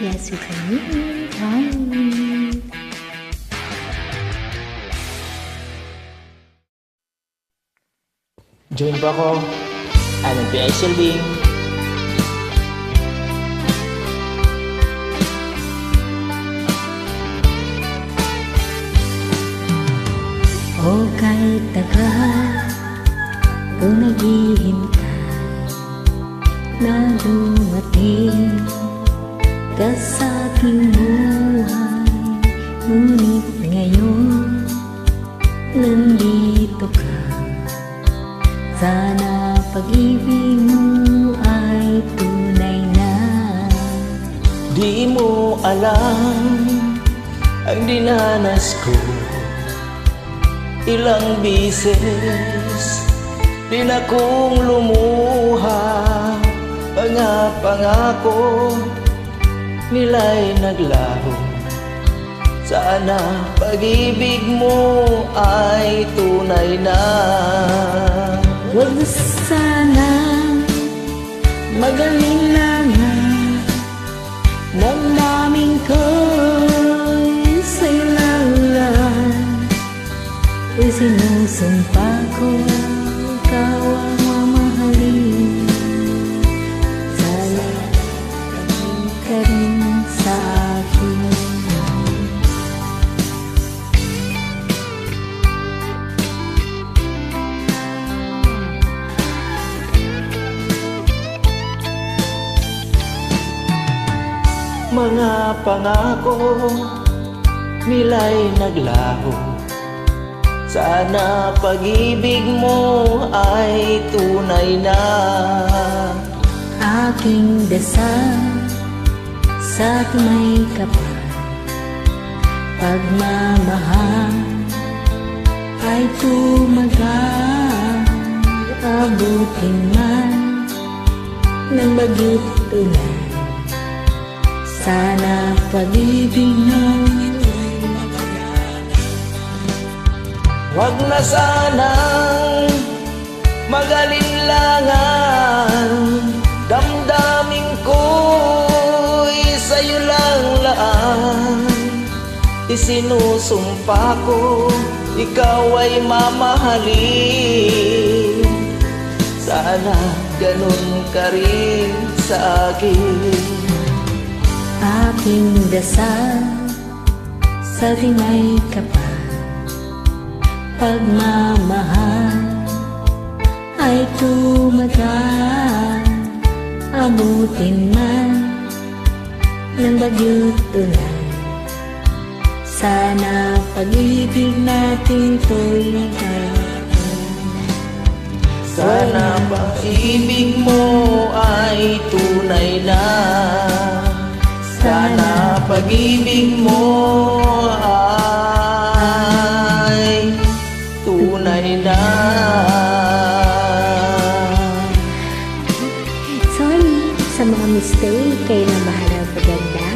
Yes, you can meet. Join po ako. Anong PSL Bing? O kahit tagal kung naghihintay na dumating ka sa aking buhay, ngunit ngayon nandito ka. Sana pag-ibig mo ay tunay na. Di mo alam ang dinanas ko. Ilang bises din akong lumuha. Mga pangako nila'y naglaho. Sana pag-ibig mo ay tunay na. Huwag na sana mag-alinlangan, damdamin ko'y sa'yo lang. Isinusumpa ko ikaw ang mamahalin. Sana paging ka rin sa akin. Mga pangako nila'y naglaho. Sana pag-ibig mo ay tunay na. Aking dasal sa may kapal, pagmamahal ay tumagal. Abutin man ng bagyot ulan, sana pag-ibig mo. Huwag na sanang mag-alinlangan, damdamin ko'y sa'yo lang. Isinusumpa ko, ikaw ay mamahalin. Sana ganun ka rin sa akin. Aking dasal sa may kapal, pagmamahal ay tumagal. Abutin man ng bagyot ulan, sana pag-ibig natin to'y Sana pag-ibig mo ay tunay na. Sana pag-ibig mo ay tunay na. Sorry sa mga mistake, kayo na bahala paganda.